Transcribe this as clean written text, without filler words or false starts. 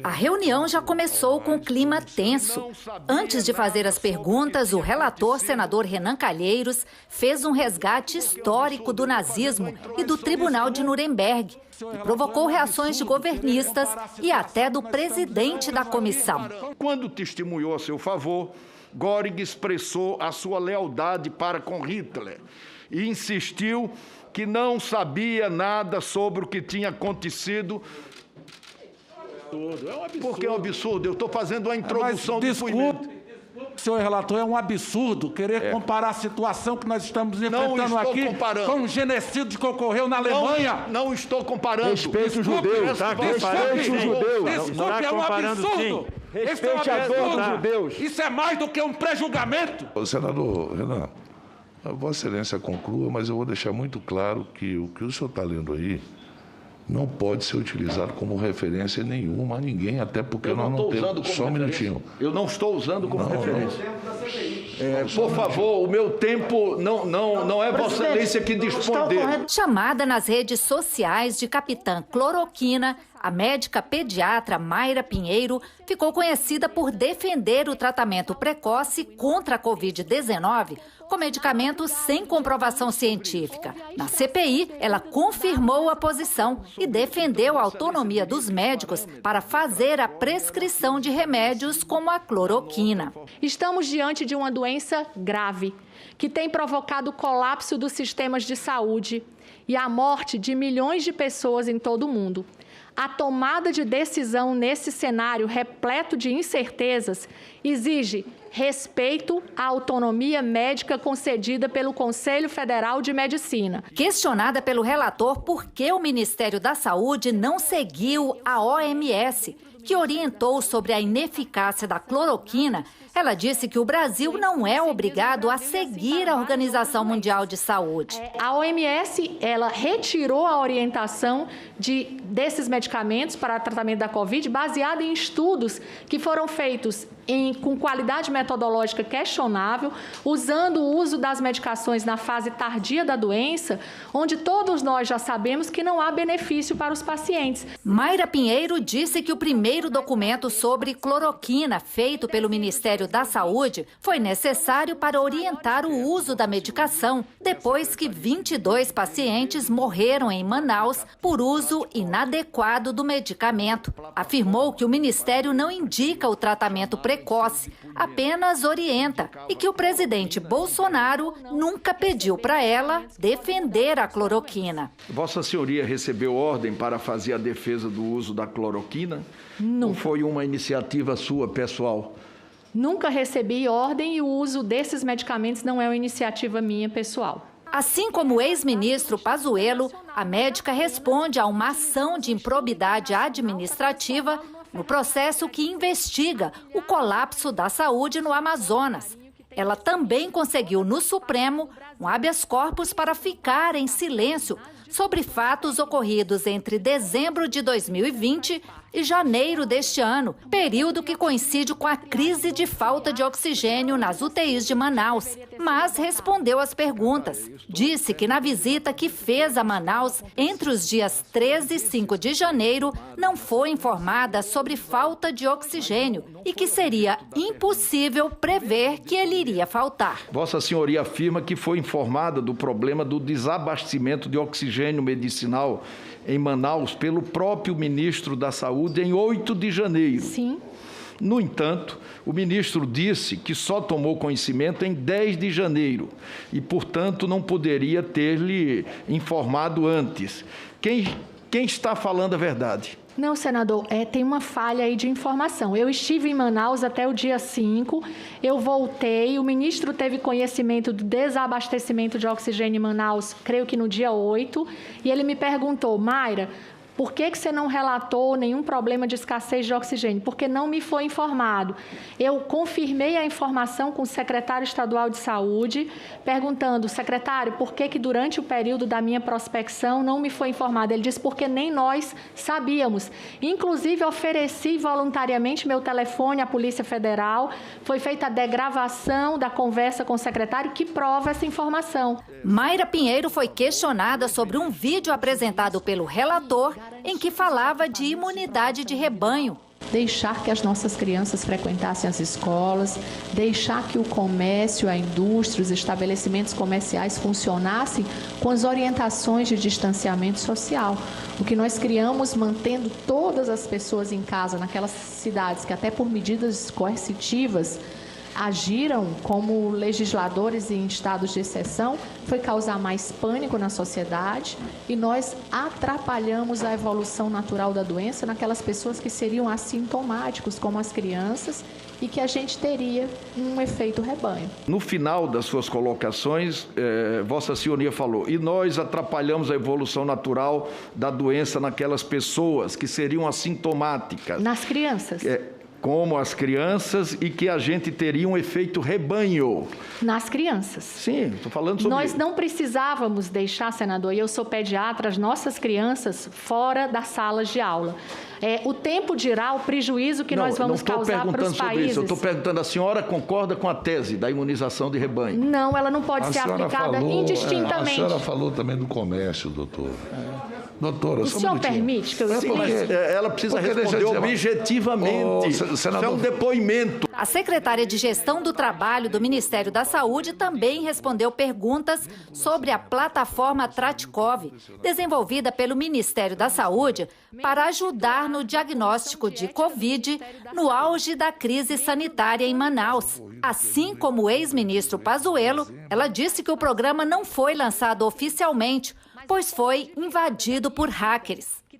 A reunião já começou com clima tenso. Antes de fazer as perguntas, o relator, senador Renan Calheiros, fez um resgate histórico do nazismo e do Tribunal de Nuremberg e provocou reações de governistas e até do presidente da comissão. Quando testemunhou a seu favor, Göring expressou a sua lealdade para com Hitler e insistiu que não sabia nada sobre o que tinha acontecido. É um absurdo. Por que é um absurdo? Eu estou fazendo a introdução do depoimento. Senhor relator, é um absurdo querer comparar a situação que nós estamos enfrentando aqui com o genocídio que ocorreu na Alemanha. Não estou comparando. Respeite os judeus. Respeite os judeus. Desculpe, é um absurdo. Respeite a todos os judeus. Isso é mais do que um pré-julgamento. Senador Renan, a Vossa Excelência conclua, mas eu vou deixar muito claro que o que o senhor está lendo aí não pode ser utilizado como referência nenhuma a ninguém, até porque nós não temos... Só um minutinho. Eu não estou usando como referência. Por favor, o meu tempo não é Vossa Excelência que dispõe dele. Chamada nas redes sociais de Capitã Cloroquina, a médica pediatra Mayra Pinheiro ficou conhecida por defender o tratamento precoce contra a Covid-19 com medicamentos sem comprovação científica. Na CPI, ela confirmou a posição e defendeu a autonomia dos médicos para fazer a prescrição de remédios como a cloroquina. Estamos diante de uma doença grave que tem provocado o colapso dos sistemas de saúde e a morte de milhões de pessoas em todo o mundo. A tomada de decisão nesse cenário repleto de incertezas exige respeito à autonomia médica concedida pelo Conselho Federal de Medicina. Questionada pelo relator por que o Ministério da Saúde não seguiu a OMS, que orientou sobre a ineficácia da cloroquina, ela disse que o Brasil não é obrigado a seguir a Organização Mundial de Saúde. A OMS, ela retirou a orientação desses medicamentos para tratamento da Covid baseada em estudos que foram feitos com qualidade metodológica questionável, usando o uso das medicações na fase tardia da doença, onde todos nós já sabemos que não há benefício para os pacientes. Mayra Pinheiro disse que o primeiro documento sobre cloroquina feito pelo Ministério da Saúde foi necessário para orientar o uso da medicação, depois que 22 pacientes morreram em Manaus por uso inadequado do medicamento. Afirmou que o Ministério não indica o tratamento precoce, apenas orienta, e que o presidente Bolsonaro nunca pediu para ela defender a cloroquina. Vossa Senhoria recebeu ordem para fazer a defesa do uso da cloroquina? Não. Ou foi uma iniciativa sua, pessoal? Nunca recebi ordem e o uso desses medicamentos não é uma iniciativa minha, pessoal. Assim como o ex-ministro Pazuello, a médica responde a uma ação de improbidade administrativa no processo que investiga o colapso da saúde no Amazonas. Ela também conseguiu no Supremo um habeas corpus para ficar em silêncio sobre fatos ocorridos entre dezembro de 2020 e janeiro deste ano, período que coincide com a crise de falta de oxigênio nas UTIs de Manaus. Mas respondeu às perguntas. Disse que na visita que fez a Manaus entre os dias 13 e 5 de janeiro, não foi informada sobre falta de oxigênio e que seria impossível prever que ele iria faltar. Vossa Senhoria afirma que foi informada do problema do desabastecimento de oxigênio medicinal em Manaus pelo próprio ministro da Saúde em 8 de janeiro. Sim. No entanto, o ministro disse que só tomou conhecimento em 10 de janeiro e, portanto, não poderia ter lhe informado antes. Quem está falando a verdade? Não, senador, tem uma falha aí de informação. Eu estive em Manaus até o dia 5, eu voltei, o ministro teve conhecimento do desabastecimento de oxigênio em Manaus, creio que no dia 8, e ele me perguntou, Mayra, por que você não relatou nenhum problema de escassez de oxigênio? Porque não me foi informado. Eu confirmei a informação com o secretário estadual de saúde, perguntando, secretário, por que durante o período da minha prospecção não me foi informado? Ele disse, porque nem nós sabíamos. Inclusive, ofereci voluntariamente meu telefone à Polícia Federal, foi feita a degravação da conversa com o secretário que prova essa informação. Mayra Pinheiro foi questionada sobre um vídeo apresentado pelo relator em que falava de imunidade de rebanho Deixar que as nossas crianças frequentassem as escolas, deixar que o comércio, a indústria, os estabelecimentos comerciais funcionassem com as orientações de distanciamento social. O que nós criamos mantendo todas as pessoas em casa, naquelas cidades que até por medidas coercitivas agiram como legisladores em estados de exceção, foi causar mais pânico na sociedade e nós atrapalhamos a evolução natural da doença naquelas pessoas que seriam assintomáticos, como as crianças, e que a gente teria um efeito rebanho. No final das suas colocações, Vossa Senhoria falou, e nós atrapalhamos a evolução natural da doença naquelas pessoas que seriam assintomáticas. Nas crianças. Como as crianças, e que a gente teria um efeito rebanho. Nas crianças. Sim, estou falando sobre... Nós não precisávamos deixar, senador, e eu sou pediatra, as nossas crianças fora das salas de aula. O tempo dirá o prejuízo que nós vamos causar para os países. Isso. Eu estou perguntando, a senhora concorda com a tese da imunização de rebanho? Não, ela não pode ser aplicada indistintamente. A senhora falou também do comércio, doutor. Doutora, o senhor permite que eu explique? Mas ela precisa responder objetivamente. Isso é um depoimento. A secretária de Gestão do Trabalho do Ministério da Saúde também respondeu perguntas sobre a plataforma Tratikov, desenvolvida pelo Ministério da Saúde para ajudar no diagnóstico de Covid no auge da crise sanitária em Manaus. Assim como o ex-ministro Pazuello, ela disse que o programa não foi lançado oficialmente, pois foi invadido por hackers.